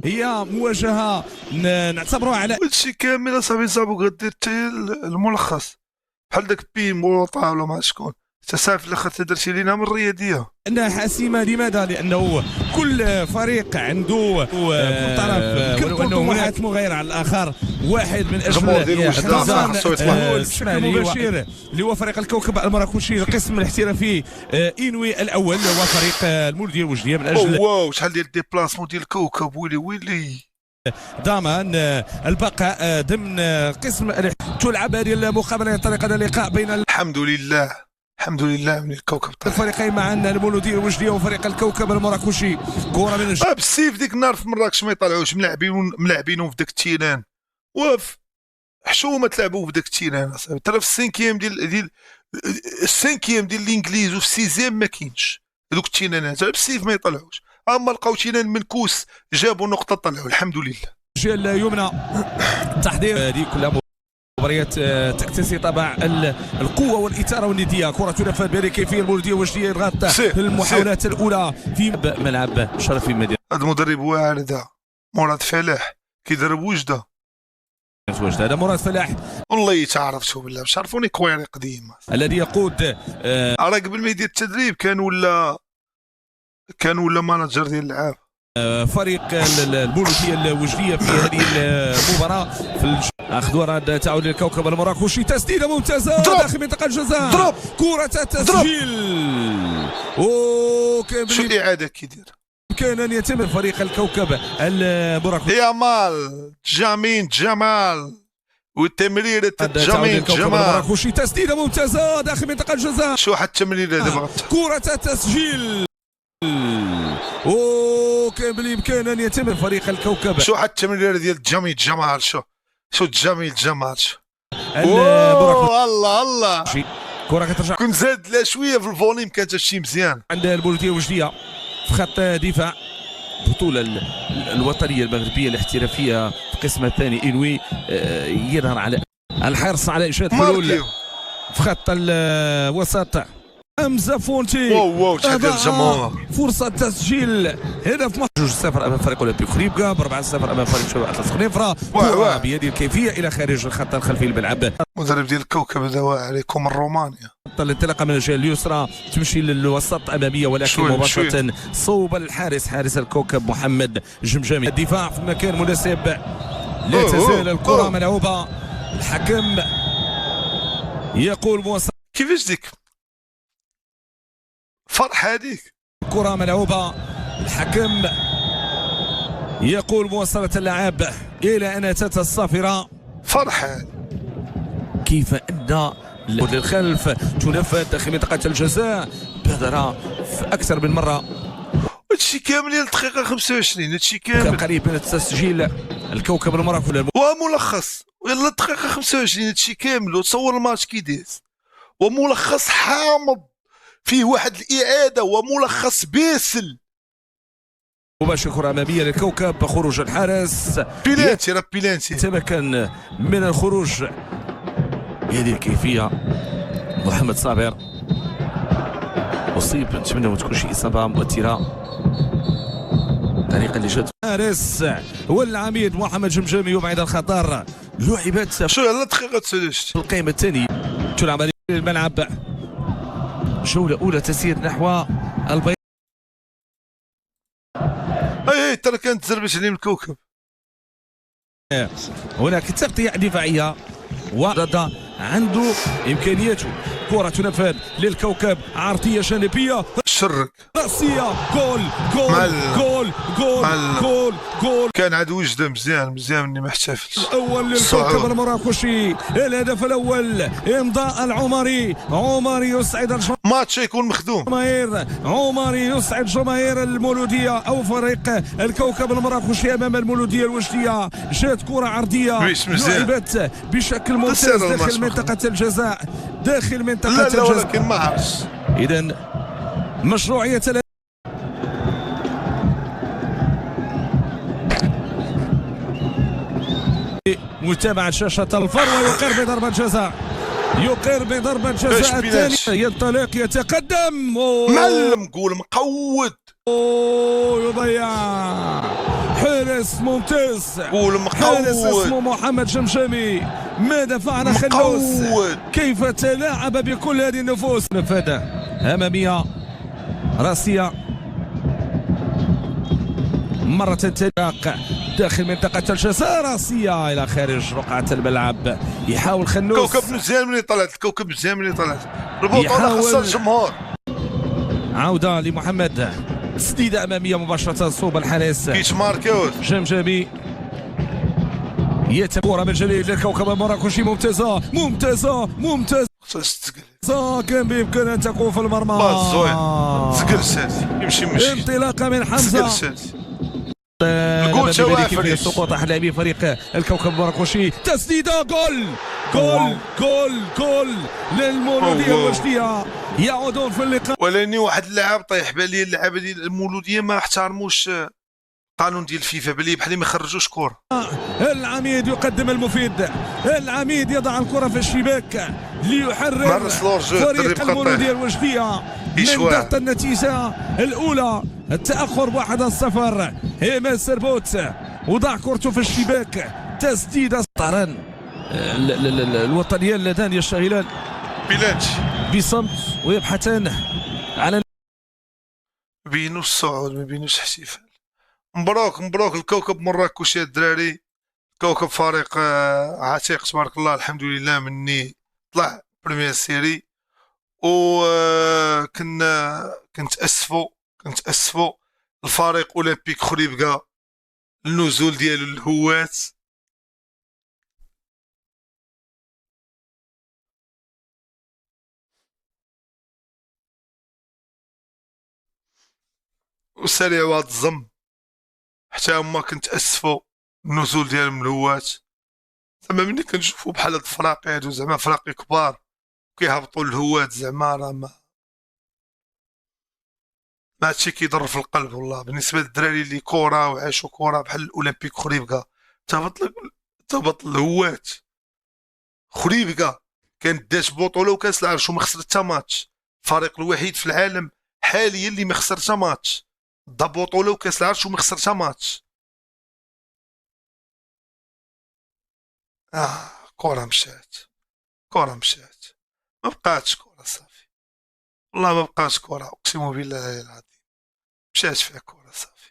هي مواجهه نعتبروها على هادشي كامل اصاحبي صعب غدير حتى الملخص بحال داك بيموطا ولا ما شكون صافي في الاخر تدرتي لينا من الرياضيه انها حاسمه. لماذا؟ لانه كل فريق عنده طرف وانه هناك مغاير على الاخر. واحد من اجل المباشر اللي هو فريق الكوكب المراكشي القسم الاحترافي انوي الاول، هو فريق المولوديه الوجديه من اجل واو شحال ديال ديبلاسمون ديال الكوكب. ويلي ضمان البقاء ضمن قسم تلعب هذه المقابله طريقه اللقاء بين الحمد لله من الكوكب الفريقين معا، المولوديه الوجديه وفريق الكوكب المراكشي. كره من بالسيف ديك النهار في مراكش ما يطلعوش ملاعبينهم في داك التيران واف حشومه تلعبوا في داك التيران اصاحبي. ترى في السانكيام ديال السانكيام ديال الانجليز وفي السيزيام ما كاينش هذوك التيرانات بالسيف ما يطلعوش. اما لقاو تيران منكوس جابوا نقطه طلعوا الحمد لله. الجهه اليمنى تحضير هذه كلها مباريات تكتسي طابع القوه والاثاره والنديه. كره تنفذ بهذه الكيفيه، المولوديه الوجديه يضغط في المحاولات الاولى في ملعب شرفي المدينه. هذا المدرب واعر هذا مراد فلاح كيدرب وجده. هذا مراد فلاح والله تعرفتو بالله باش عرفوني كويري قديم الذي يقود راه قبل ما يدير التدريب كان ولا مانجر ديال اللعاب فريق المولوديه الوجديه في هذه المباراه. في اخذ رد تعود للكوكب المراكشي، تسديده ممتازه داخل منطقه الجزاء، كره تسجيل. شو الاعاده كيدير؟ يمكن ان يتم فريق الكوكب المراكشي. يا مال جمال والتمريره جمال المراكشي، تسديده ممتازه داخل منطقه الجزاء. شو حتى التمريره دابا كره تسجيل. كان بالامكان ان يتم فريق الكوكب. شو حتى التمريره ديال جمال شو جمال شو الله كره كترجع. كنت زاد لا شويه في الفوليم كانت هادشي مزيان. عند المولوديه الوجديه في خط دفاع البطوله الوطنيه المغربيه الاحترافيه في القسم الثاني انوي يظهر على الحرص على ايجاد حلول في خط الوسط. أمزة فونتي واو شحال ديال الجمهور. فرصة تسجيل هدف 2-0 أمام فريق أولمبيك خريبكا، 4-0 أمام فريق شباب أطلس خنيفرة. كرة بهذه الكيفية إلى خارج الخط الخلفي الملعب. المدرب ديال الكوكب هذا عليكم من رومانيا. الانطلاقة من الجهة اليسرى تمشي للوسط أمامية، ولكن مباشرة صوب الحارس حارس الكوكب محمد جمجمي. الدفاع في مكان مناسب، لا تزال الكرة ملعوبة. الحكم يقول موصل. كيفاش ديك فرح هذيك كرة ملعوبة. الحكم يقول مواصلة اللعب إلى أن أتت الصافرة. فرح كيف أدى للخلف، تنفذ داخل منطقة الجزاء، بادر في أكثر من مرة. هادشي كامل الدقيقة 25 هادشي كامل قريب من التسجيل الكوكب المراكشي. وملخص يلا الدقيقة 25 هادشي كامل. وتصور الماتش كي داز وملخص حامض فيه واحد الإعادة وملخص باسل. مباشر كرة أمامية للكوكب، خروج الحارس بيلانتي تمكن من الخروج بهذه الكيفية. محمد صابر أصيب، نتمنى ما تكونش إصابة مؤثرة. طريقة اللي جات الحارس هو العميد محمد جمجمي يبعد الخطر. لعبت شو يلا دقيقة 23 القائمة الثانية تلعب الملعب. جولة أولى تسير نحو البيض. اي ترى كانت تزربش عليه من الكوكب. هناك تغطية دفاعية وضد عنده إمكانياته. كرة تنفذ للكوكب، عرضية جانبية شرك رأسية، جول. كان عاد وجده مزيان اني ما احتفلش. الاول للكوكب المراكشي، الهدف الاول امضاء العمري. عمري يسعد ماتش يكون مخدوم. عمري يسعد جماهير المولوديه او فريق الكوكب المراكشي امام المولوديه الوجديه. جات كره عرضيه لعبت بشكل ممتاز داخل منطقه الجزاء، داخل منطقه الجزاء. لا ولكن ما عرفش. اذا مشروعيه متابعة شاشة الفر، ويقر بضربة جزاء. الثانية. ينطلق يتقدم. معلم قول مقود. يضيع حارس ممتاز، قول حارس اسمه مقود محمد جمجمي. ماذا فعل خلوس؟ مقود. كيف تلاعب بكل هذه النفوس؟ نفاذة أمامية راسية مرة تلاق داخل منطقة الجزاء، راسية إلى خارج رقعة الملعب. يحاول خنوس. كوكب مزيان ملي طلعت، الكوكب مزيان ملي طلعت. البطولة خسر الجمهور. عودة لمحمد، تسديدة أمامية مباشرة صوب الحارس كيتش ماركوز جمجمي. يتبورة من جديد للكوكب المراكشي. ممتازة ممتازة ممتازة، كان بإمكان أن تكون في المرمى. زوين تسكر سالسي يمشي مشي. انطلاقة من حمزة. الجول شوافري. سقوط أحد لاعبي فريق الكوكب المراكشي. تسديدة جول جول جول جول للمولودية الوجدية. يعودون في اللقاء. ولاني واحد اللاعب طيح بالي اللعابه ديال المولوديه ما احترموش قانون ديال الفيفا، بالي بحال ما يخرجوش كره. العميد يقدم المفيد، العميد يضع الكرة في الشباك ليحرر فريق المولودية الوجدية من ضغط النتيجة الأولى. التأخر ب1-0. إيمان سربوت وضع كرته في الشباك. تسديدة طرن الوطنيان اللذان يشتغلان بلاتش بصمت ويبحثان على بينوش الصعود ما بينوش احتفال. مبروك مبروك الكوكب مراكش يا الدراري. كوكب فريق عتيق تبارك الله، الحمد لله مني طلع بريمير سيري. و كنتأسفوا الفريق اولمبيك خريبكا النزول ديالو الهوات. وسريع واحد الزم حتى هما كنتأسفوا النزول ديالهم الهوات. زعما ملي كنشوفوا بحال هاد الفراقي هادو زعما فراقي كبار كيهبطوا الهوات، زعما راه ما هادشي كيضر في القلب والله. بالنسبه للدراري اللي كره وعاشوا كره بحال الاولمبيك خريبكا، تهبط الهوات. خريبكا كانت دات بطوله وكاس العرش وما خسرت حتى ماتش. الفريق الوحيد في العالم حاليا اللي ما خسر حتى ماتش، دا بطوله وكاس العرش وما خسر حتى ماتش. كره مشات، كره مشات، ما بقاتش كره صافي والله، ما بقاتش كره اقسم بالله العظيم، مشات فيها كره صافي.